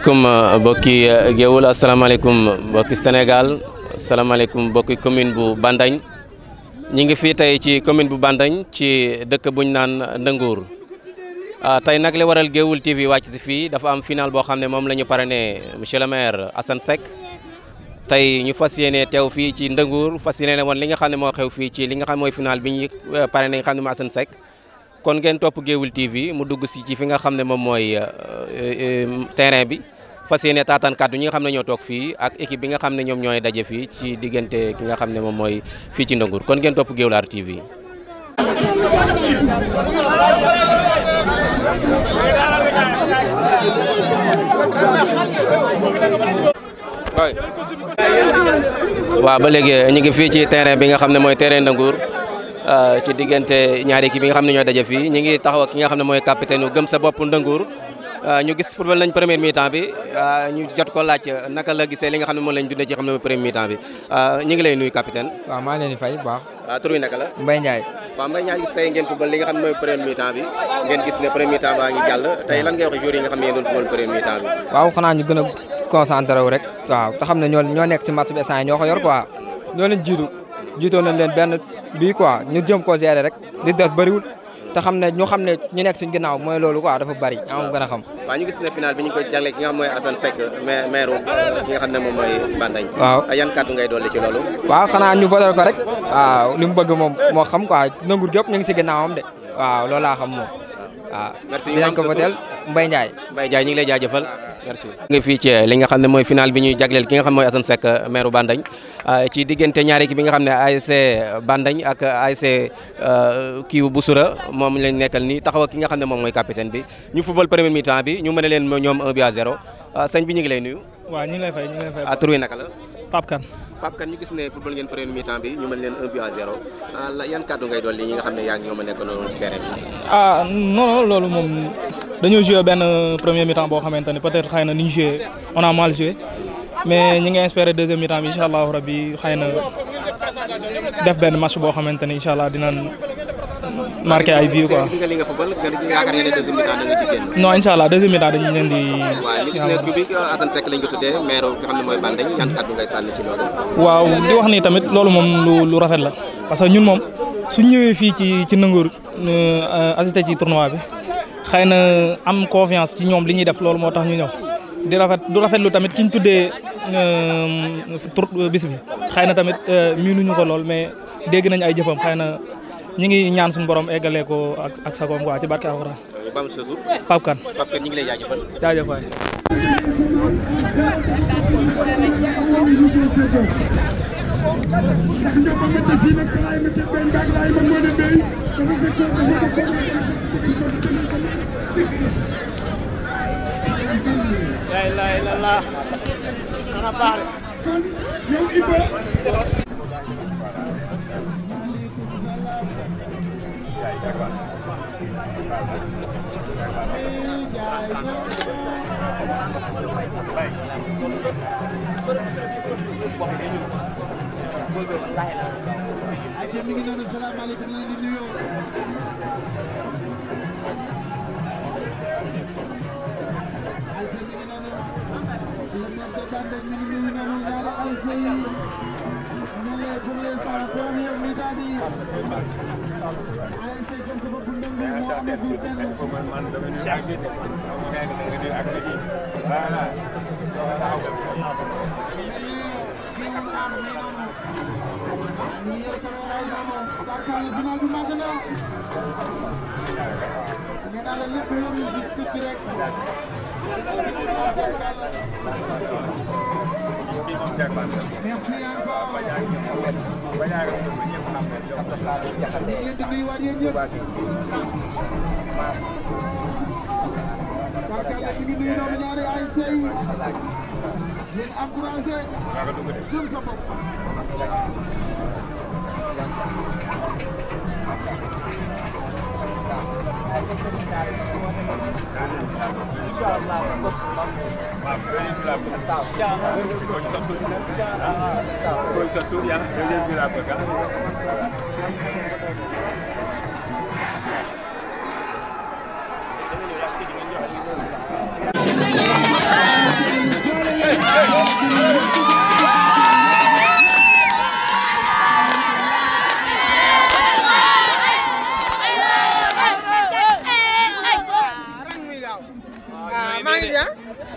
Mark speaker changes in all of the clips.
Speaker 1: Comme mbokki Géoul asalaamaaleykum mbokki Sénégal asalaamaaleykum mbokki commune bu Bandagne ñi ngi fii tey ci commune bu Bandagne ci dëkk buñ naan Ndënguur tey nag li waral Géoul TV wàcc si fii dafa am final boo xam ne moom la ñu parrainé monsieur le maire Assane Seck tey ñu fas yéene teew fii ci Ndënguur fas yéene woon li nga xam ne moo xew fii ci li nga xam mooy final bi ñu parrainé nga xam ne mooy Assane Seck kon ngeen topp Géoul TV mu dugg si ci fi nga xam ne moom mooy terrain bi fas yéene taataan kàddu ñi nga xam ne ñoo toog fii ak équipe bi nga xam ne ñoom ñooy daje fii ci diggante ki nga xam ne moom mooy fii ci Ndënguur kon ngeen topp Géoul TV. waaw ba léegi ñu ngi fii ci terrain bi nga xam ne mooy terrain Ndënguur ci diggante ñaari équipe yi nga xam ne ñoo daje fii ñu ngi taxaw ak ki nga xam ne mooy capitaine u Gëm sa bopp Ndënguur ñu gis football nañ premier mi-temps bi ñu jot ko laaj naka la gisee li nga xam ne moom lañ dundee ci xam ne mooy premier mi-temps bi ñu ngi lay nuyu capitaine.
Speaker 2: waaw maa ngi leen di fay bu baax.
Speaker 1: tur wi naka la.
Speaker 2: Mbaye Ndiaye.
Speaker 1: waaw Mbaye Ndiaye gis tey ngeen football li nga xam ne mooy premier mi-temps bi ngeen gis ne premier mi-temps baa ngi jàll tey lan ngay wax joueurs yi nga xam ne yéen doon football premier mi-temps bi.
Speaker 2: waaw xanaa ñu gën a concentré wu rek. waaw te xam ne ñoo nekk ci match bi instant ñoo ko yor quoi ñoo leen jiitoo nañ leen benn bii quoi ñu jëm koo gérer rek li def bëriwul te xam ne ñu nekk suñ ginnaaw mooy loolu quoi dafa bëri am gën a xam.
Speaker 1: waaw ñu gis ne final bi ñu ko jagle ki nga xam mooy Assane Seck maire ki nga xam ne moom mooy Bandagne.
Speaker 2: waaw
Speaker 1: yan kàddu ngay dolli ci loolu.
Speaker 2: waaw xanaa ñu voté ko rek. waaw li mu bëgg moom moo xam quoi Ndënguur gépp ñu ngi si ginnaawam de waaw loolu laa xam moom. waaw
Speaker 1: merci
Speaker 2: dinañ ko voté Mbaye Ndiaye.
Speaker 1: Mbaye Ndiaye ñu ngi lay jaajëfal merci. nga fii ci li nga xam ne mooy final bi ñuy jagleel ki nga xam mooy Assane Seck maire Bandagne ci diggante ñaari équipe bi nga xam ne ASC Bandagne ak ASC kii Boussura moom lañ nekkal nii taxaw ak ki nga xam ne moom mooy capitaine bi ñu football premier mi-temps bi ñu mën leen ñoom 1-0 sëñ bi ñu ngi lay nuyu.
Speaker 3: waaw ñu ngi lay fay
Speaker 1: tur wi naka la.
Speaker 3: Pape Kane.
Speaker 1: Pape Kane ñu gis ne football ngeen premier mi-temps bi ñu mën leen 1-0 yan kàddu ngay dolli ñi nga xam ne yaa ngi ñoo ma nekk noonu ci terrain bi.
Speaker 3: Non loolu moom dañoo joué benn premier mi-temps boo xamante ne peut-être xëy na ni ñu joué on a mal joué mais ñi ngi espérer deuxième mi-temps bi incha allahu rabbi xëy na def benn match boo xamante ne incha allah dinañ marqué ay bii quoi.
Speaker 1: gis nga li nga football yaakaar nga ne deuxième mi-temps da nga ci génn.
Speaker 3: non incha allah deuxième mi-temps dañu leen di.
Speaker 1: waaw ñu gis ne kii bi Assane Seck lañ ko tuddee maire nga xam ne mooy Bandagne yan kàddu ngay sànni ci loolu.
Speaker 3: waaw di wax ni tamit loolu moom lu rafet la parce que ñun moom suñ ñëwee fii ci Ndënguur assisté ci tournoi bi xëy na am confiance ci ñoom li ñuy def loolu moo tax ñu ñëw du rafetlu tamit ki ñu tuddee bis bi xëy na tamit miinuñu ko lool mais dégg nañ ay jëfam xëy na ñu ngi ñaan suñu borom eggalee ko ak sagoom quoi ci barke Alxuraan. Pape Kane.
Speaker 1: Pape Kane ñu ngi lay jaajëfal.
Speaker 3: jaajëf waay.
Speaker 4: La ilaha illallah. Ana baax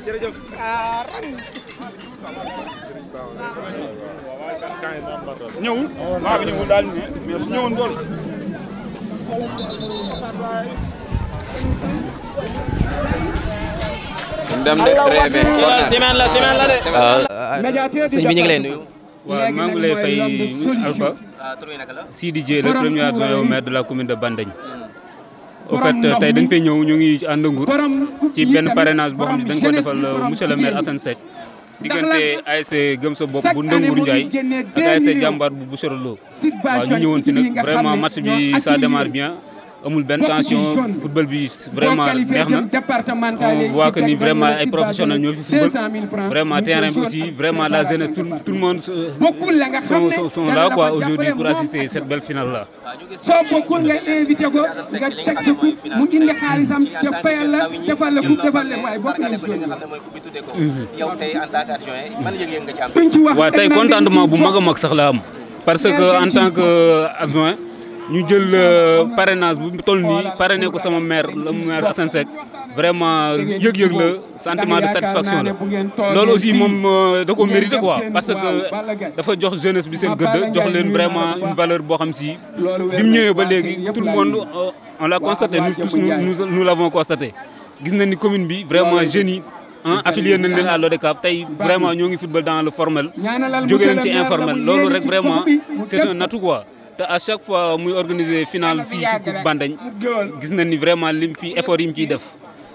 Speaker 4: jërëjëf. ñëwul maa ngi ñëwul daal mais su ñëwoon doole si.
Speaker 5: dem de rêve
Speaker 4: semaine la
Speaker 1: sëñ bi ñu ngi lay nuyu.
Speaker 6: waaw maa ngi lay fay Alpha.
Speaker 1: tur bi naka la.
Speaker 6: Sidi Dieng le premier adjoint au maire de la commune de Bandagne. au fait tey dañ fay ñëw ñu ngi ànd Ndour ci benn parrainage boo xam ne dañ ko defal monsieur le maire Assane Seck diggante ASC Gëm sa bopp bu Ndangour Ndiaye ak ASC Jàmbaar bu Bouchra Lo waaw ñu ñëwoon fi nag vraiment match bi ça démarre bien amul benn tension football bi vraiment neex na on voit que ni vraiment ay professionnels ñoo fi football vraiment terrain bi aussi vraiment la jeunesse tout le monde sont là quoi aujourd'hui pour assister cette belle finale là.
Speaker 7: soo bokkul nga invité ko nga teg sa coupe mu indi xaalisam te fayal la defal la coupe defal la waaye bokk nañu
Speaker 1: yow tey en tant qu'adjoint man yëg-yëg nga ci am.
Speaker 6: waaw tey contentement bu mag a mag sax la am parce que en tant que adjoint ñu jël parrainage bu toll nii parrainé ko sama maire le maire Assane Seck vraiment yëg-yëg la sentiment de satisfaction la loolu aussi moom da ko mérité quoi parce que dafa jox jeunesse bi seen gëdd jox leen vraiment une valeur boo xam si bi mu ñëwee ba léegi tout le monde on l'a constaté nous tous nous l'avons constaté gis nañ ni commune bi vraiment jeunes yi affilié nañ leen à l'ODCAV tey vraiment ñoo ngi football dans le formel jóge leen ci informel loolu rek vraiment c'est un atout quoi. te à chaque fois muy organiser finale fii ci Coupe Bandagne gis nañ ni vraiment lim fi effort yi mu ciy def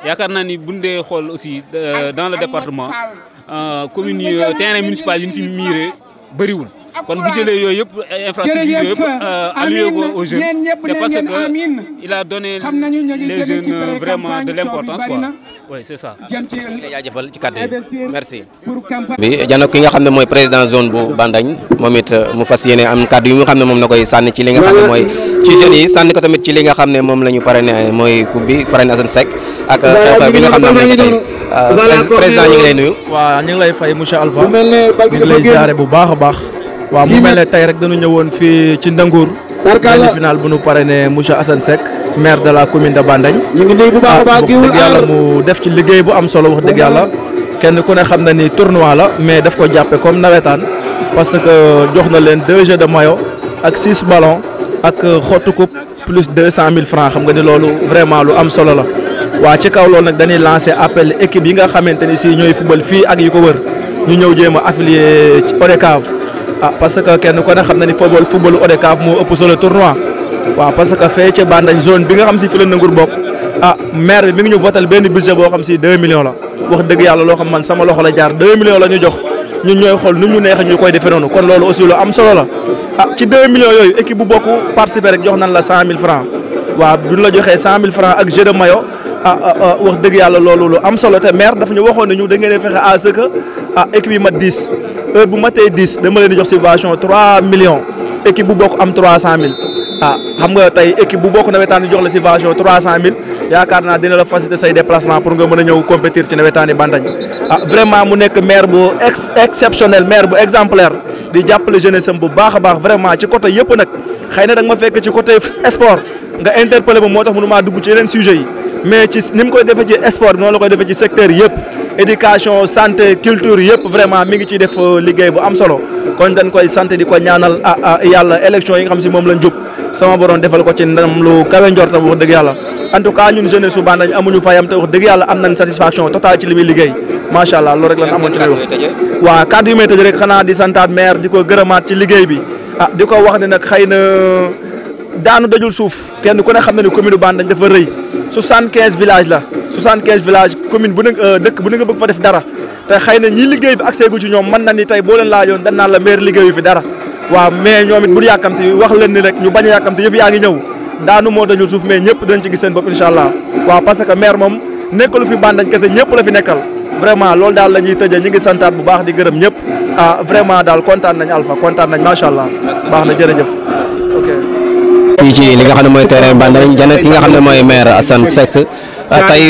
Speaker 6: yaakaar naa ni buñ dee xool aussi dans le département commune yi terrain municipal yi ñu fi miiree bëriwul kon bu jëlee yooyu yëpp infrastructure yooyu yëpp alloué ko aux jeunes c'est parce que il a donné les jeunes vraiment de l'importance quoi oui c'est ça.
Speaker 1: jaajëfal ci kàddu yi merci. bi jano ki nga xam ne mooy président zone bu Bandagne moom it mu fas yéene am kàddu yi nga xam ne moom na koy sànni ci li nga xam ne mooy ci jeunes yi sànni ko tamit ci li nga xam ne moom la ñu parrainé mooy coupe bi parrainé Assane Seck ak xew-xew bi nga xam ne moom la ñu tey président ñu ngi lay nuyu.
Speaker 8: waaw ñu ngi lay fay monsieur Alpha ñu ngi lay ziare bu baax a baax. waaw mu mel ne tey rek dañu ñëwoon fii ci Ndangour benn final bu ñu parrainé monsieur Assane Seck maire de la commune de Bandagne wax dëgg yàlla mu def ci liggéey bu am solo wax dëgg yàlla kenn ku ne xam na ni tournoi la mais daf ko jàppe comme nawetaan parce que jox na leen 2 jeux de maillot ak 6 ballons ak xottu coupe plus 200 000 francs xam nga ni loolu vraiment lu am solo la waa ci kaw loolu nag dañuy lancer appel équipe yi nga xamante ni si ñooy football fii ak yi ko wër ñu ñëw jéem a affilié ci ODCAV parce que kenn ko ne xam na ni footballu ODCAV moo ëpp solo tournoi waaw parce que fee ci Bandagne zone bi nga xam si fi la Ndangour bokk maire bi mi ngi ñu votal benn budget boo xam si 2 millions la wax dëgg yàlla loo xam man sama loxo la jaar 2 millions la ñu jox ñun ñooy xool nu ñu neexee ñu koy defee noonu kon loolu aussi lu am solo la ci 2 millions yooyu équipe bu bokk participer rek jox nan la 100 000 francs waaw duñ la joxee 100 000 francs ak jeu de maillot wax dëgg yàlla loolu lu am solo te maire dafa ñu waxoon ne ñu da ngeen fexe à ce que équipe yi mat 10 heure bu matee 10 dama leen di jox subvention 3 millions équipe bu bokk am 300 000 xam nga tey équipe bu bokk nawetaan di jox la subvention 300 000 yaakaar naa dina la faciliter say déplacement pour nga mën a ñëw compétir ci nawetaan yi Bandagne vraiment mu nekk maire bu exceptionnel maire bu exemplaire di jàppale jeunesse am bu baax a baax vraiment ci côté yëpp nag xëy na da nga ma fekk ci côté sport nga interpellé ma moo tax mënu maa dugg ci yeneen sujets yi mais ci ni mu koy defee ci sport bi noonu la koy defee ci secteur yëpp éducation santé culture yëpp vraiment mi ngi ciy def liggéey bu am solo kon dañ koy sant di ko ñaanal yàlla élection yi nga xam si moom lañ jub sama borom defal ko ci ndam lu kawe njortam wax dëgg yàlla en tout cas ñun jeunesse su Bandagne amuñu fayam te wax dëgg yàlla am nañ satisfaction totale ci li muy liggéey macha allah loolu rek lañ amoon ci lay wax waaw kàddu yu may tëj rek xanaa di santaat maire di ko gërëmaat ci liggéey bi di ko wax ne nag xëy na daanu dajul suuf kenn ku ne xam na ni commune Bandagne dafa rëy 75 villages la 75 villages commune bu ne dëkk bu ne nga bëgg fa def dara te xëy na ñi liggéey bi accès gu ci ñoom mën na ni tey boo leen laajoon dañ naan la maire liggéeyu fi dara waaw mais ñoom it bu yàkkamti wax leen ni rek ñu bañ a yàkkamti yëf yaa ngi ñëw daanu moo dajul suuf mais ñëpp dañ ci gis seen bopp incha allah waaw parce que maire moom nekkalu fi Bandagne kese ñëpp la fi nekkal vraiment loolu daal la ñuy tëjee ñu ngi santaat bu baax di gërëm ñëpp vraiment daal kontaan nañ Alpha kontaan nañ macha allah baax na jërëjëf ok.
Speaker 1: fii ci li nga xam ne mooy terrain Bandagne jana ki nga xam ne mooy maire Assane Seck tey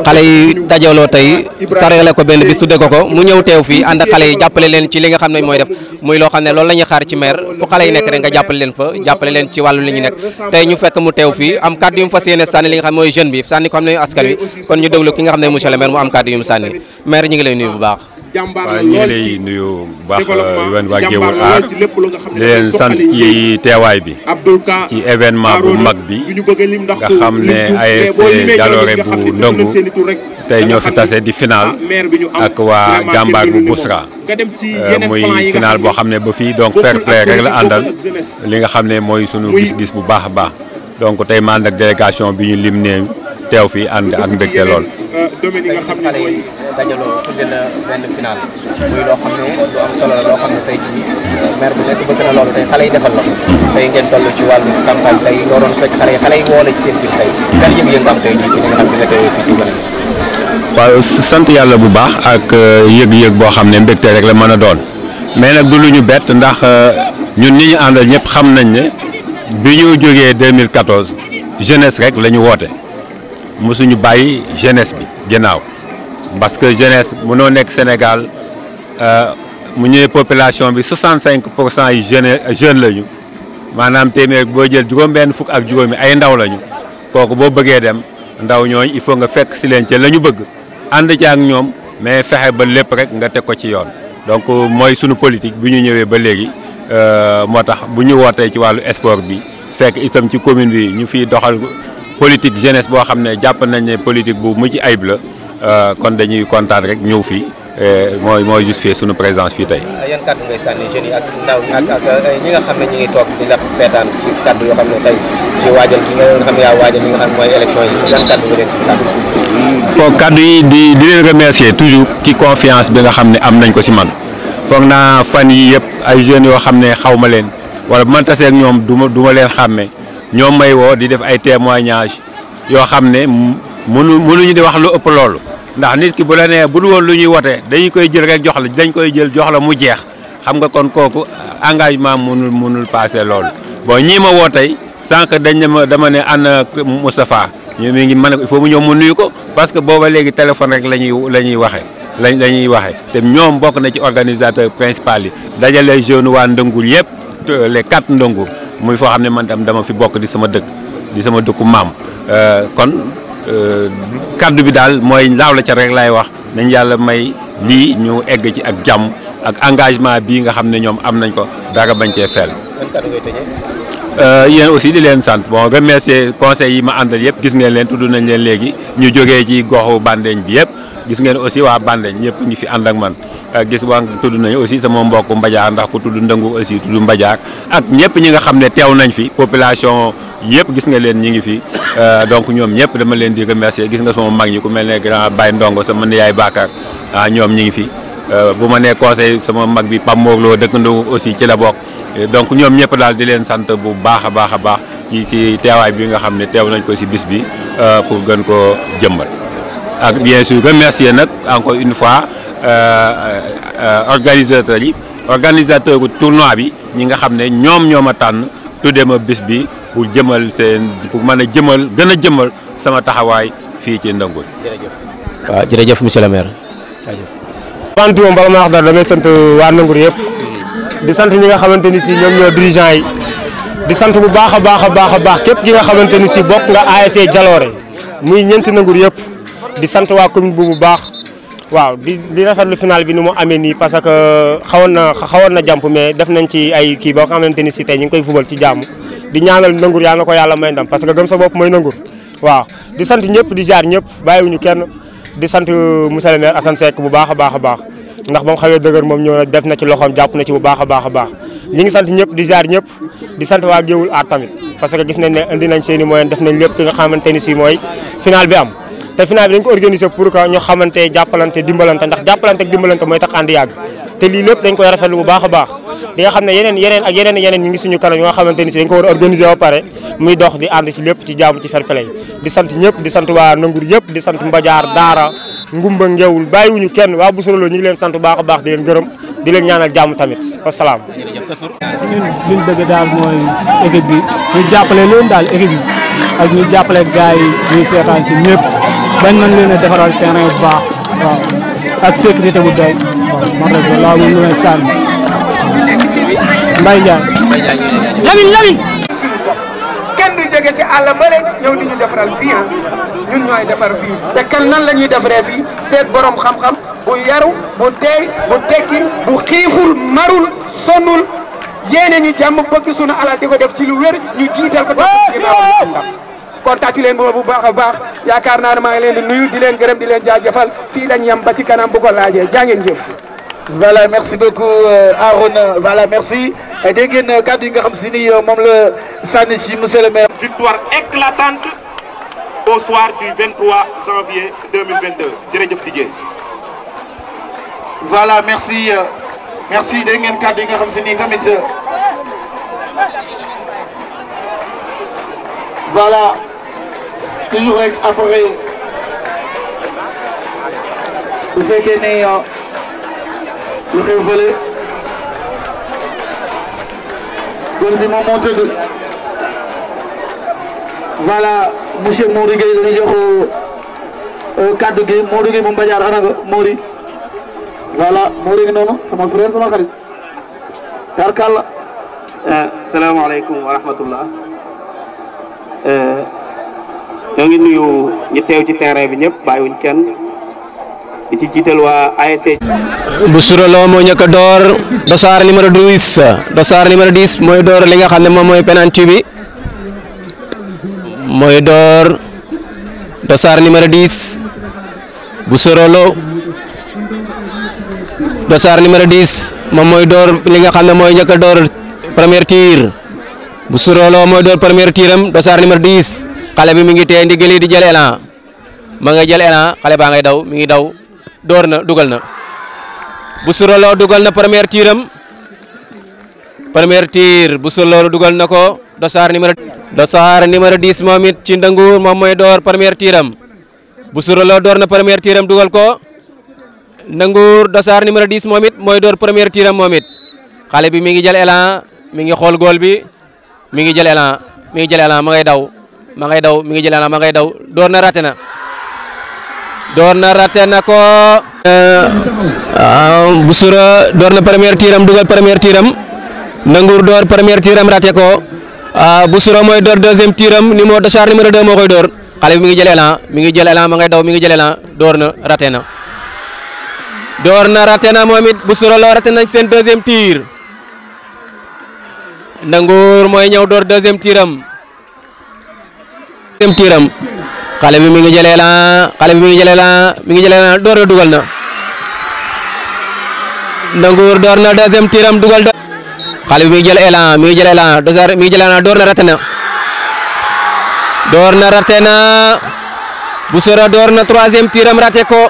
Speaker 1: xale yi dajaloo tey sarale ko benn bis tudde ko mu ñëw teew fii ànd ak xale yi jàppale leen ci li nga xam ne mooy def muy loo xam ne loolu la ñuy xaar ci maire fu xale yi nekk rek nga jàppale leen fa jàppale leen ci wàllu li ñu nekk tey ñu fekk mu teew fii am kàddu yu mu fas yéene sànni li nga xam mooy jeune bi sànni ko xam ne askan wi kon ñu déglu ki nga xam ne monsieur le maire mu am kàddu yu mu sànni maire ñu ngi lay nuyu bu baax.
Speaker 5: waaw ñu ngi lay nuyu bu baax yéen waa Géoul Art di leen sant ci teewaay bi ci événement bu mag bi nga xam ne ASC Jalooré bu Ndongur tey ñoo fi tase di final ak waa jàmbaar bu Bousra muy final boo xam ne ba fii donc fair play rek la àndal li nga xam ne mooy sunu gis-gis bu baax a baax donc tey ma ànd ak délégation bi ñu lim ne teew fi ànd ak mbégte lool.
Speaker 1: tey gis xale yi dajaloo tudde na benn final muy loo xam ne lu am solo la loo xam ne tey jii maire bu nekk bëgg na loolu tey xale yi defal la ko tey ngeen toll ci wàllu campagne tey nga waroon fekk xale yi woo la ci seen biir tey gan yëg-yëg nga am tey jii ci li nga xam ne nga teewee fii ci gone
Speaker 5: waaw sant yàlla bu baax ak yëg-yëg boo xam ne mbégte rek la mën a doon mais nag du lu ñu bett ndax ñun ñi ñu àndal ñëpp xam nañ ne bi ñu jógee 2014 jeunesse rek la ñu woote mosuñu bàyyi jeunesse bi ginnaaw parce que jeunesse mënoo nekk Sénégal mu ñëwee population bi 65% yi jeune lañu maanaam téeméer boo jël juróom-benn fukk ak juróomi ay ndaw lañu kooku boo bëggee dem ndaw ñooñu il faut nga fekk si leen ci la ñu bëgg ànd ci ak ñoom mais fexe ba lépp rek nga teg ko ci yoon donc mooy sunu politique bi ñu ñëwee ba léegi moo tax bu ñu wootee ci wàllu sport bi fekk itam ci commune bi ñu fiy doxal politique jeunesse boo xam ne jàpp nañ ne politique bu mucc ayib la kon dañuy kontaan rek ñëw fii mooy justifier sunu présence fii tey.
Speaker 1: yan kàddu ngay sànni jeunes yi ak ndaw ñi ak ñi nga xam ne ñi ngi toog di la seetaan ci kàddu yoo xam ne tey ci waajal gi nga xam ne yaa waajal li nga xam ne mooy élection yi yan kàddu nga leen ci sànni.
Speaker 5: bon kàddu yi di leen remercier toujours ci confiance bi nga xam ne am nañ ko si man foog naa fan yi yëpp ay jeunes yoo xam ne xaw ma leen wala bu ma tasee ak ñoom du ma leen xàmme ñoom may woo di def ay témoignages yoo xam ne mënuñu di wax lu ëpp loolu ndax nit ki bu la nee bu dul woon lu ñuy wote dañu koy jël rek jox la dañ koy jël jox la mu jeex xam nga kon kooku engagement mënul passé loolu. bon ñii ma woo tey sànq dama ne ànd Moustapha ñu mi ngi mën a il faut mu ñëw mu nuyu ko parce que booba léegi téléphone rek la ñuy waxee te ñoom bokk na ci organisateur principal yi dajale jeunes waa Ndongur yëpp les 4 Ndongur muy foo xam ne man tam dama fi bokk di sama dëkku maam kon kaddu bi daal mooy laaw la ca rek laay wax nañ yàlla may lii ñu egg ci ak jàmm ak engagement bii nga xam ne ñoom am nañ ko dara bañ cee feel. yéen aussi di leen sant bon remercier conseil yi ma àndal yëpp gis ngeen leen tudd nañ leen léegi ñu jógee ci goxu Bandeñ bi yëpp gis ngeen aussi waa Bandeñ ñëpp ñu fi ànd ak man. gis waa tudd nañu aussi sama mbokk Mbadiar ndax ku tudd Ndongur aussi tudd Mbadiar ak ñëpp ñi nga xam ne teew nañ fi population yëpp gis nga leen ñi ngi fi donc ñoom ñëpp dama leen di remercier gis nga sama mag ñi ku mel ne grand Baye Ndongo sama yaay Bakar ñoom ñi ngi fi bu ma nee conseil sama mag bi Pam Morlo dëkk Ndongur aussi ci la bokk donc ñoom ñëpp daal di leen sant bu baax a baax ci teewaay bi nga xam ne teew nañ ko si bis bi pour gën koo jëmbal ak bien sûr remercier nag encore une fois organisateur tournoi bi ñi nga xam ne ñoo ma tànn tuddee ma bis bi pour jëmal pour mën a gën a jëmal sama taxawaay fii ci Ndongur.
Speaker 1: waaw jërëjëf monsieur le maire.
Speaker 9: wante moom bala ma wax dara damay sant waa Ndongur yëpp di sant ñi nga xamante ni si ñoom ñoo dirigeant yi di sant bu baax a baax képp ki nga xamante ni si bokk nga ASC Jalooré muy ñeenti Ndongur yëpp di sant waa commune bu baax. waaw di rafetlu final bi ni mu amee nii parce que xawoon na jàmp mais def nañ ci ay kii boo xamante ni si tey ñu ngi koy fubal ci jàmm di ñaanal Ndongur yàlla na ko yàlla may ndam parce que gëm sa bopp mooy Ndongur waaw di sant ñëpp di jaar ñëpp bàyyiwuñu kenn di sant monsieur le maire Assane Seck bu baax a baax ndax ba mu xawee dëgër moom ñëw na def na ci loxoom jàpp na ci bu baax a baax ñi ngi sant ñëpp di jaar ñëpp di sant waa Géoul Art tamit parce que gis nañ ne indi nañ seen i moyen def nañ lépp ki nga xamante ni si mooy final bi am te final bi dañ ko organiser pour que ñu xamante jàppalante dimbalante ndax jàppalante ak dimbalante mooy tax ànd yàgg te lii lépp dañ koy rafetlu bu baax a baax di nga xam ne yeneen ñu ngi suñu kanam yoo xamante ni si dañ ko war a organiser ba pare muy dox di ànd ci lépp ci jàmm ci fair play di sant ñëpp di sant waa Ndongur yëpp di sant Mbadiar Daara Ngumba Ngewul bàyyiwuñu kenn waa Boussirolo ñu ngi leen sant bu baax a baax di leen gërëm di leen ñaanal jàmm tamit wasalaam.
Speaker 8: ñun liñ bëgg daal mooy équipe bi ñu jàppale leen daal équipe bi ak ñu jàppale gars yi ñuy seetaan si ñëpp bañ nañ leen a defaral terrain bu baax waaw ak sécurité bu doy waaw man rek laa moom lu may sànni Mbaye Ndiaye Lamine
Speaker 7: kenn du jóge ci àll bële ñëw di ñu defaral fii ñun ñooy defar fii te kan nan la ñuy defaree fii seet borom xam-xam bu yaru bu teey bu tekki bu xiiful marul sonnul yéene ñu jàmm bëgg sunu alal di ko def ci lu wér ñu jiital ko def ginnaaw ndaf kon tàccu leen boobu bu baax a baax yaakaar naa ne maa ngi leen di nuyu di leen gërëm di leen jaajëfal fii lañ yem ba ci kanam bu ko laajee jaa ngeen jëf.
Speaker 10: Voilà, merci beaucoup Aaron. Voilà, merci. Dégg ngeen kàddu yi nga xam si ni moom la sànni ci monsieur le maire.
Speaker 4: Victoire éclatante au soir du 23 janvier 2022 jërëjëf Didier.
Speaker 10: Voilà, merci. Merci dégg ngeen kàddu yi nga xam si ni tamit. Voilà, toujours rek après bu fekkee ne lu xew fële góor bi moom moo tëdd. Voilà, monsieur Modou Gueye dañuy jox kàddu gi Modou Gueye moom Badiar ana nga Mori. Voilà, Mori ngi noonu sama frère sama xarit. Yarkalla.
Speaker 11: Salaamaaleykum wa rahmatullah. ñoo ngi nuyu ñi teew ci terrain bi ñëpp bàyyiwuñ kenn di ci jiital waa ASC.
Speaker 1: Boussirou Lo moo ñëkk a door dossard numéro 10 dossard numéro 10 mooy door li nga xam ne moom mooy penalty bi mooy door dossard numéro 10 Boussirou Lo dossard numéro 10 moom mooy door li nga xam ne mooy ñëkk a door premier tir Boussirou Lo mooy door premier tiram dossard numéro 10 xale bi mi ngi tee ndigali di jël élan ma nga jël élan xale baa ngay daw mi ngi daw door na dugal na Boussirou Lo dugal na premier tiram premier tir Boussirou Lo dugal na ko dossard numéro 10 moom it ci Ndangour moom mooy door premier tiram Boussirou Lo door na premier tiram dugal ko Ndangour dossard numéro 10 moom it mooy door premier tiram moom it xale bi mi ngi jël élan mi ngi xool góol bi mi ngi jël élan ma ngay daw mi ngi jël élan ma ngay daw door na raté na ko Boussirou door na premier tiram dugal premier tiram Ndangour door premier tiram raté ko Boussirou mooy door deuxième tiram numéro dossard numéro 2 moo koy door xale bi mi ngi jël élan ma ngay daw mi ngi jël élan door na raté na moom it Boussirou Lo raté nañ seen deuxième tir Ndangour mooy ñëw door deuxième tiram xale bi mi ngi jël élan door na dugal na Ndangour door na deuxième tiram dugal xale bi mi ngi jël élan dossard mi ngi jël élan door na raté na Boussirou door na troisième tiram raté ko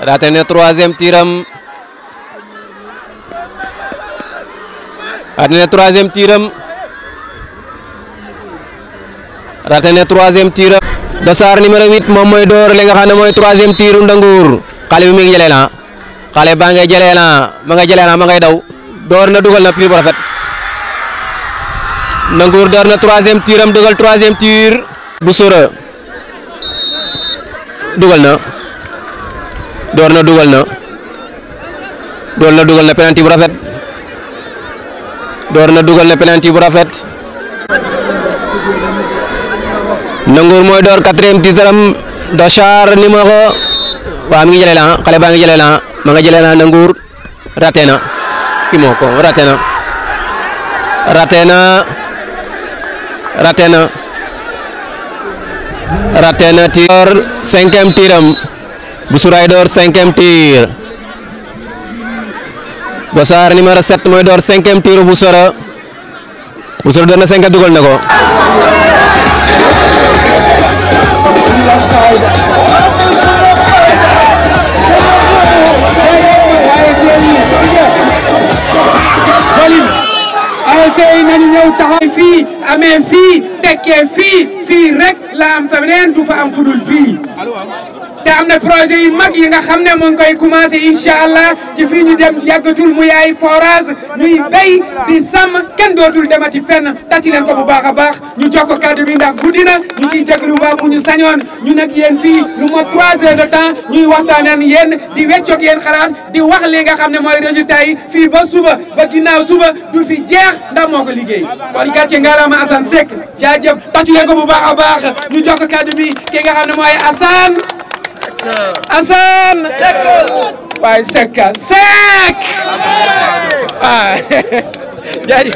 Speaker 1: raté na troisième tiram raté na troisième tiram dossard numéro 8 moom mooy door li nga xam ne mooy troisième tiru Ndangour xale bi mi ngi jël élan xale baa ngay jël élan ma ngay daw door na dugal na prix bu rafet Ndangour door na troisième tiram dugal troisième tir Boussirou dugal na penalty bu rafet Ndangour mooy door quatrième tiram dossard numéro waaw mi ngi jëlee lan xale baa ngi jëlee lan ma nga jëlee lan Ndangour raté na ki moo ko raté na tir cinquième tiram Boussirou door cinquième tir dossard numéro 7 mooy door cinquième tir Boussirou door na cinquième dugal na ko
Speaker 7: ASC yi nañu ñëw taxaw fii amee fii tekkee fii rek la am fa neen du fa am fudul fii te am na projet yu mag yi nga xam ne mu ngi koy commencé incha allah ci fii ñu dem yàggatul mu yaay forage ñuy béy di sàmm kenn dootul demati fenn tati leen ko bu baax a baax ñu jox ko kàddu bi ndax guddi na ñu ciy jéglu bu baax bu ñu sañoon ñu nag yéen fii lu mot 3 heures de temps ñuy waxtaanee yéen di weccoog yéen xalaat di wax li nga xam ne mooy résultat yi fii ba suba ba ginnaaw suba du fi jeex ndax moo ko liggéey kon gàcce ngalaama Assane Seck jaajëf tati leen ko bu baax a baax ñu jox ko kàddu bi ki nga xam ne mooy Assane Seck waaye Seck ah jaajëf.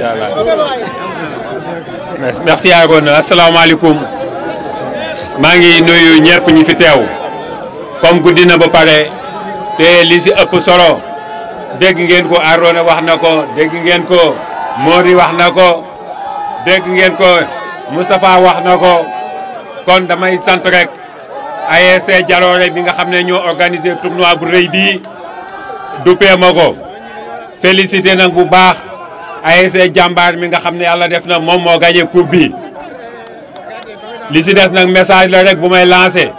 Speaker 5: merci Arona asalaamaaleykum maa ngi nuyu ñëpp ñi fi teew comme guddi na ba pare te li si ëpp solo dégg ngeen ko Arona wax na ko dégg ngeen ko Mori wax na ko dégg ngeen ko Moustapha wax na ko kon damay sant rek ASC Jalooré bi nga xam ne ñoo organisé tournoi bu rëy bii duppee ma ko félicité nag bu baax ASC Jàmbaar mi nga xam ne yàlla def na moom moo gagné coupe bi li si des nag message la rek bu may lancé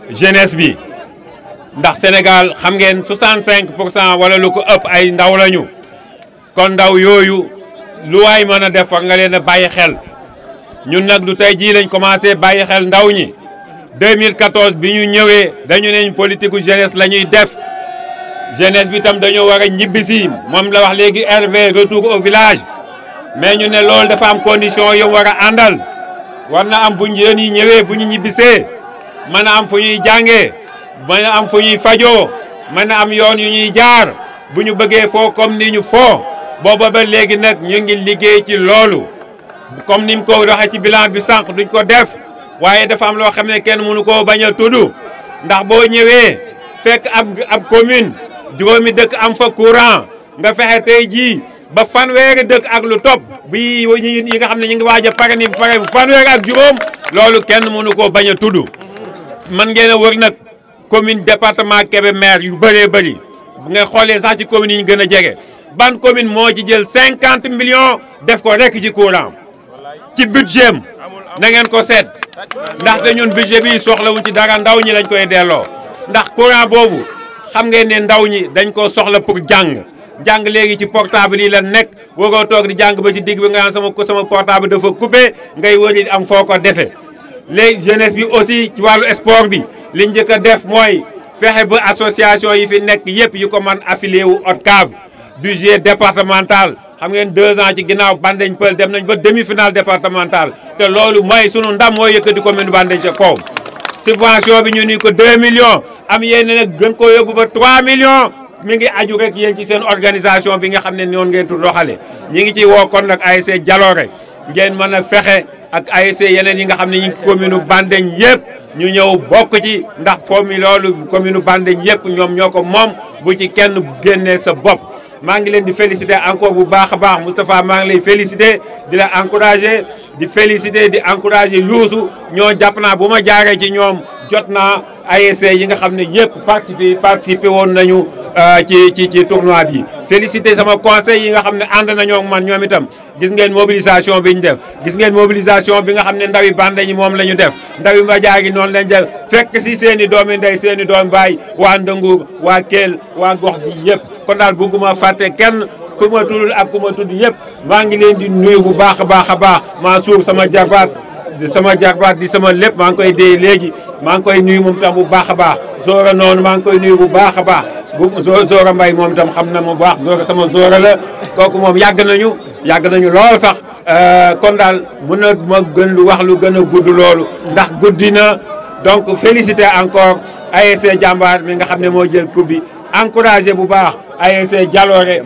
Speaker 5: jeunesse bi ndax Sénégal xam ngeen 65% wala lu ko ëpp ay ndaw lañu kon ndaw yooyu lu waay mën a def war nga leen a bàyyi xel ñun nag du tey jii lañ commencé bàyyi xel ndaw ñi 2014 bi ñu ñëwee dañu neñ politique gu jeunesse la ñuy def jeunesse bi tam dañoo war a ñibbisi moom la wax léegi RV retour au village mais ñu ne loolu dafa am condition yu war a àndal war na am bu jeunes yi ñëwee bu ñu ñibbisee mën a am fu ñuy jàngee mën a am fu ñuy fajoo mën a am yoon yu ñuy jaar bu ñu bëggee foo comme ni ñu foo booba ba léegi nag ñu ngi liggéey ci loolu comme ni mu ko waxee ci bilan bi sànq duñ ko def waaye dafa am loo xam ne kenn mënu koo bañ a tudd ndax boo ñëwee fekk ab commune juróomi dëkk am fa courant nga fexe tey jii ba fanweeri dëkk ak lu topp bi yi nga xam ne ñu ngi waaj a pare ni pare fanweeri ak juróom loolu kenn mënu koo bañ a tudd man ngeen a wër nag commune département Kébémer yu bëree bëri bu ngeen xoolee sax ci commune yi ñu gën a jege ban commune moo ci jël 50 millions def ko rek ci courant ci budget am na ngeen ko seet ndaxte ñun budget bi soxlawuñ ci dara ndaw ñi lañ koy delloo ndax courant boobu xam ngeen ne ndaw ñi dañ ko soxla pour jàng léegi ci portable yi la nekk waroo toog di jàng ba ci digg bi nga naan sama portable dafa coupé ngay wëri am foo ko defee léegi jeunesse bi aussi ci wàllu sport bi liñ njëkk a def mooy fexe ba association yi fi nekk yëpp yu ko man affilié wu ODCAV budget départemental xam ngeen 2 ans ci ginnaaw Bandeñ Pël dem nañ ba demi-finale départementale te loolu mooy sunu ndam moo yëkkati commune Bandeñ ca kaw subvention bi ñu ni ko 2 millions am yéen nag gën koo yóbbu ba 3 millions mi ngi aju rek yéen ci seen organisation bi nga xam ne noonu ngeen doxale ñi ngi ci woo kon nag ASC Jalooré ngeen mën a fexe ak ASC yeneen yi nga xam ne ñu ngi commune Bandeñ yëpp ñu ñëw bokk ci ndax commune loolu commune Bandeñ yëpp ñoom ñoo ko moom bu ci kenn génnee sa bopp maa ngi leen di féliciter encore bu baax a baax Moustapha maa ngi lay féliciter di la encourager di féliciter di encourager Youssou ñoo jàpp naa bu ma jaaree ci ñoom jot naa ASC yi nga xam ne yëpp participer woon nañu ci tournoi bi féliciter sama conseil yi nga xam ne ànd nañoo ak man ñoom itam gis ngeen mobilisation bi ñu def gis ngeen mobilisation bi nga xam ne ndawi Bandeñ moom la ñu def ndawi Mbadiar noonu lañ def fekk si seen i doomi ndey seen i doom baay waa Ndënguur waa Kelle waa gox bi yëpp kon daal bëgguma fàtte kenn ku ma tudd ak ku ma tudd yëpp maa ngi leen di nuyu bu baax a baax a baax Mansour sama jarbaat di sama lépp maa ngi koy dee léegi maa ngi koy nuyu moom tam bu baax a baax Zora noonu maa ngi koy nuyu bu baax a baax Zora Mbaye moom itam xam na mu baax Zora sama Zora la kooku moom yàgg nañu lool sax kon daal mën na ma gën lu wax lu gën a gudd loolu ndax guddi na donc féliciter encore ASC Jàmbaar mi nga xam ne moo jël coupe bi encouragé bu baax ASC Jalooré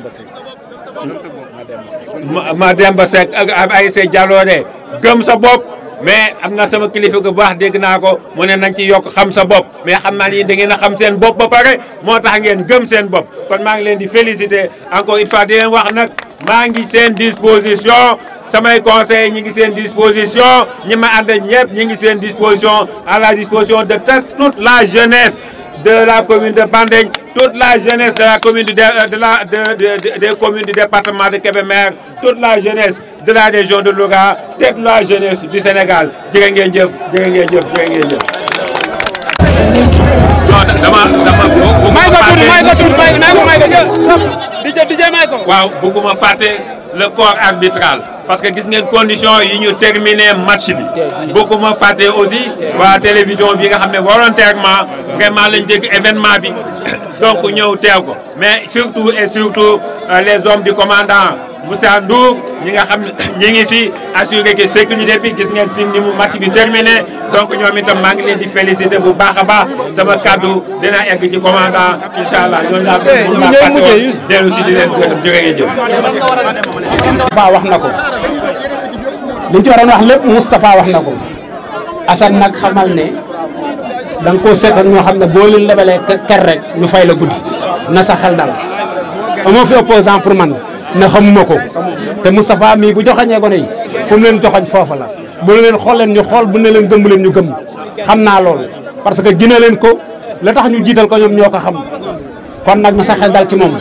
Speaker 5: Mademba Seck ak ASC Jalooré gëm sa bopp mais am na sama kilifa bu baax dégg naa ko mu ne nañ ci yokk xam sa bopp mais xam naa ni da ngeen a xam seen bopp ba pare moo tax ngeen gëm seen bopp kon maa ngi leen di féliciter encore une fois di leen wax nag maa ngi seen disposition samay conseils ñi ngi seen disposition ñi ma ànd ñëpp ñi ngi seen disposition à la disposition de toute la jeunesse de la commune de Bandeñ, toute la jeunesse de la commune des communes du département de Kébémer, toute la jeunesse de la région de Louga, toute la jeunesse du Sénégal. Jërë ngeen jëf, jërë ngeen jëf, jërë ngeen jëf. waaw bëgguma fàtte le corps arbitral parce que gis ngeen condition yi ñu terminer match bi bëgguma fàtte aussi waa télévision bi nga xam ne volontairement vraiment lañ dégg événement bi donc ñëw teew ko mais surtout et surtout les hommes du commandant Moussa Ndour ñi nga xam ñi ngi fi assuré que sécurité bi gis ngeen fi ni mu match bi terminé donc ñoom itam maa ngi leen di félicité bu baax a baax sama kaddu dina egg ci commandant incha allah ñooñu laa mun naa fàtte dellu si di leen gërëm jërë jëf.
Speaker 12: Moustapha wax na ko liñ ci waroon wax lépp Moustapha wax na ko Assane nag xamal ne da nga koo seetal ñoo xam ne boo leen lebalee ker rek ñu fay la guddi na sa xel dal amoo fi opposant pour man na xamuma ko te Moustapha mii bu joxañee gone yi fu mu leen joxañ foofa la bu leen xool leen ñu xool bu ne leen gëm leen ñu gëm xam naa loolu parce que gina leen ko la tax ñu jiital ko ñoom ñoo ko xam kon nag na sa xel dal ci moom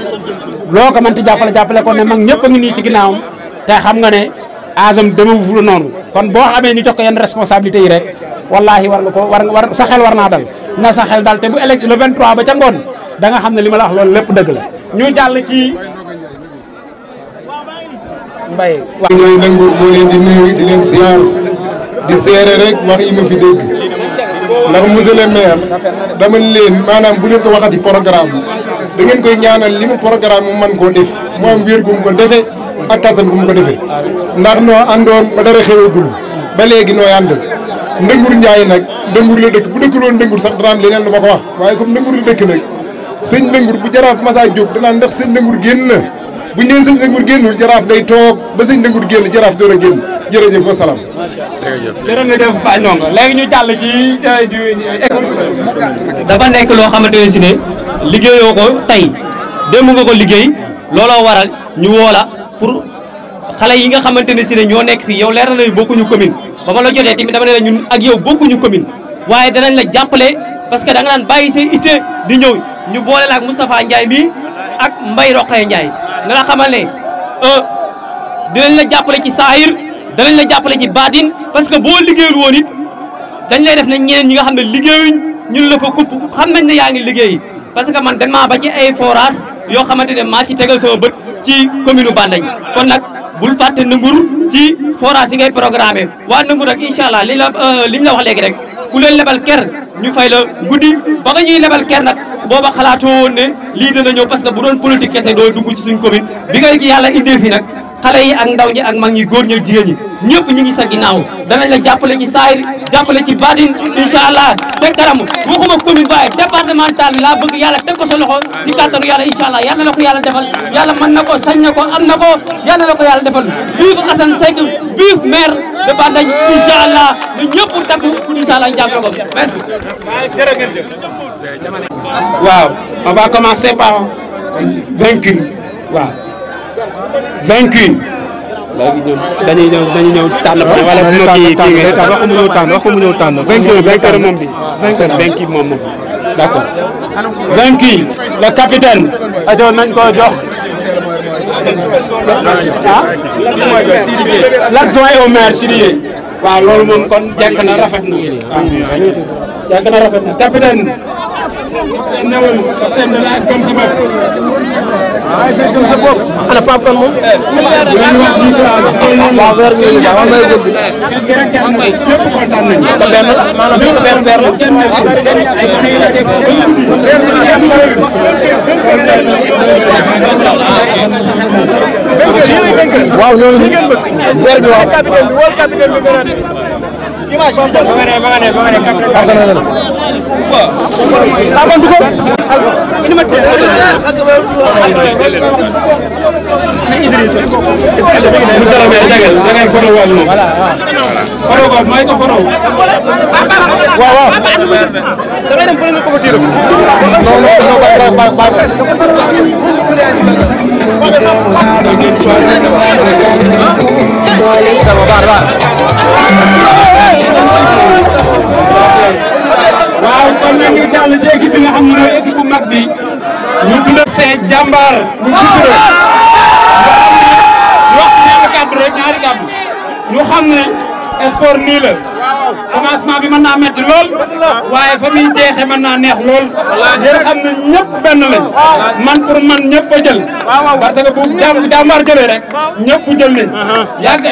Speaker 12: loo ko mënti jàppale ko ne mag ñëpp a ngi nii ci ginnaawam te xam nga ne asam demewul noonu kon boo xamee ñu jox ko yenn responsabilité yi rek wallahi war nga ko war sa xel war naa dal na sa xel dal te bu élect le 23 ba ca ngoon da nga xam ne li ma la wax loolu lépp dëgg la ñu jàll ci Mbaye
Speaker 13: wax ñooy nangu moo leen di nuyu di leen siyaar di seere rek wax yi ma fi dégg ndax monsieur le maire dama leen maanaam bu leen ko waxati programme da ngeen koy ñaanal li mu programme mu man koo def mu am wér gu mu ko defee ak kattan gu mu ko defee ndax noo àndoon ba dara xewagul ba léegi nooy ànd Ndëngur Njaay nag Ndëngur la dëkk bu dëkk loon Ndëngur sax danaan leneen lu ma ko wax waaye comme Ndëngur la dëkk nag sëñ Ndëngur bu jaraaf masa jóg danaan ndax sëñ Ndëngur génn na bu ñu nee sëñ Ndëngur génnul jaraaf day toog ba sëñ Ndëngur génn jaraaf door a génn jërëjëf wa salaam.
Speaker 12: jërëjëf Baye Ndongo léegi ñu jàll ci
Speaker 14: dafa nekk loo xamante ne si ne liggéeyoo ko tey démb nga ko liggéey looloo waral ñu woo la pour xale yi nga xamante ne si ne ñoo nekk fii yow leer na bokkuñu commune ba ma la jotee tamit dama ne la ñun ak yow bokkuñu commune waaye danañ la jàppale parce que da nga naan bàyyi say itte di ñëw ñu boole la ak Moustapha Ndiaye mi ak Mbaye Roqaye Ndiaye nga la xamal ne dinañ la jàppale ci saahir danañ la jàppale ci baatin parce que boo liggéeyul woon it dañ lay def ne ñeneen ñi nga xam ne liggéeyuñ ñun la fa kupp xam nañ ne yaa ngi liggéey parce que man dañ maa ba ci ay forage yoo xamante ne maa ci tegal sama bët ci commune Bandañ kon nag bul fàtte Ndëngur ci forage yi ngay programmé waa Ndëngur rek incha allah liñ la wax léegi rek ku leen lebal ker ñu fay la guddi ba nga ñuy lebal ker nag booba xalaatoo woon ne lii dina ñëw parce que bu doon politique kese doo dugg ci suñ commune bi nga yàlla indee fi nag xale yi ak ndaw ñi ak mag ñi góor ñi ak jigéen ñi ñëpp ñu ngi sa ginnaaw danañ la jàppale ci saayir jàppale ci baatin incha allah te karam waxuma commune waaye départemental bi laa bëgg yàlla teg ko sa loxo ci kàttanu yàlla incha allah yàlla na ko yàlla defal yàlla mën na ko sañ na ko am na ko yàlla na ko yàlla defal vive Assane Seck vive maire de Bandañ incha allah ñu ñëpp takku incha allah ñu jàppale ko merci.
Speaker 12: waaw on va commencer par vaincu waaw. vaincu léegi ñoom dañuy ñëw tànn wala bu ma kii wax ko mu ñëw tànn vainqueur moom bi vaincu moom d'accord vaincu le capitaine ajo nañ ko jox l'adjoint au maire Sidiyé waaw loolu moom kon jekk na rafet na jekk na rafet na capitaine newul capitaine de l'AS Gëm Sa Bopp AS Gëm Sa Bopp ana Pape Kane moom waaw weer bi waaw may góor bi ñëpp kontaan nañu parce que benn maanaam benn weer la waaw ñooñu weer bi waaw capitaine bi waaw kon ñu ngi jàll ci équipe bi nga xam ne mooy équipe bu mag bi ñu tudd seen jàmbaar bu Cisséré wax ñaari kàddu rek ñu xam ne sport nii la commencement bi mën naa metti lool waaye fa muy jeexe mën naa neex lool ngeen xam ne ñëpp benn lañ man pour man ñëpp a jël parce que bu jàmbaar jëlee rek ñëpp jël nañ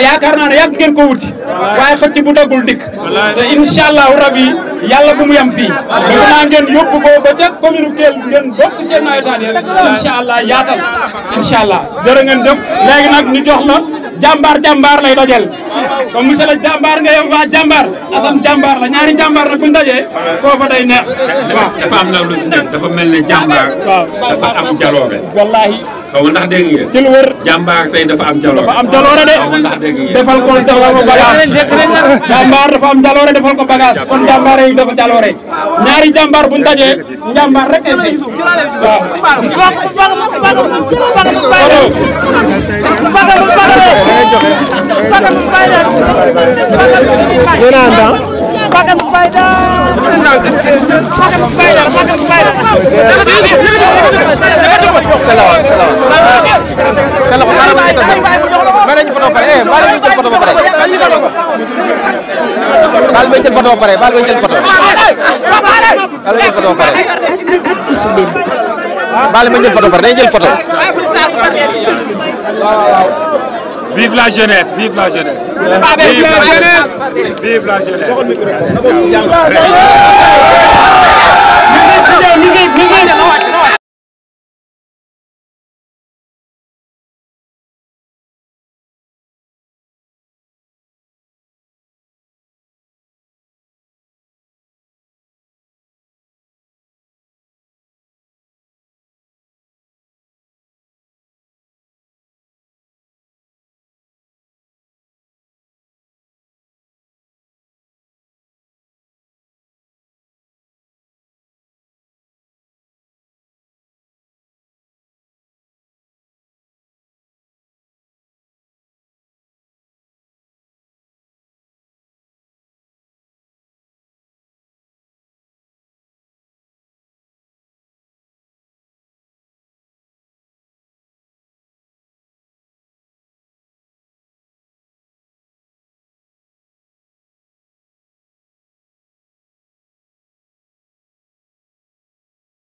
Speaker 12: yaakaar naa ne yàgg ngeen ko wuti waaye xëcc bu daggul dikk te incha allahu rabi yàlla bu mu yem fii bëgg naa ngeen yóbbu ko ba ca commune Kell ngeen bokk ci nawetaan yi incha allah yaatal incha allah jërë ngeen jëf léegi nag ñu jox la jàmbaar lay dajel comme monsieur la jàmbaar nga yow waa jàmbaar Assane jàmbaar la ñaari jàmbaar nag buñ dajee foofa day neex waaw
Speaker 5: dafa am na lu si nekk dafa mel ne jàmbaar dafa am jaloore
Speaker 12: wallahi
Speaker 5: xaw ma ndax dégg ngeen
Speaker 12: ci lu wër
Speaker 5: jàmbaar tey dafa am jaloore
Speaker 12: dafa am jaloore de
Speaker 5: xaw ma ndax dégg ngeen
Speaker 12: defal ko bagage jàmbaar dafa am jaloore defal ko bagage kon jàmbaar yi dafa jaloore ñaari jàmbaar buñ dajee jàmbaar rek ay fay
Speaker 5: Vive la jeunesse, vive la jeunesse. Vive la jeunesse. Vive la jeunesse.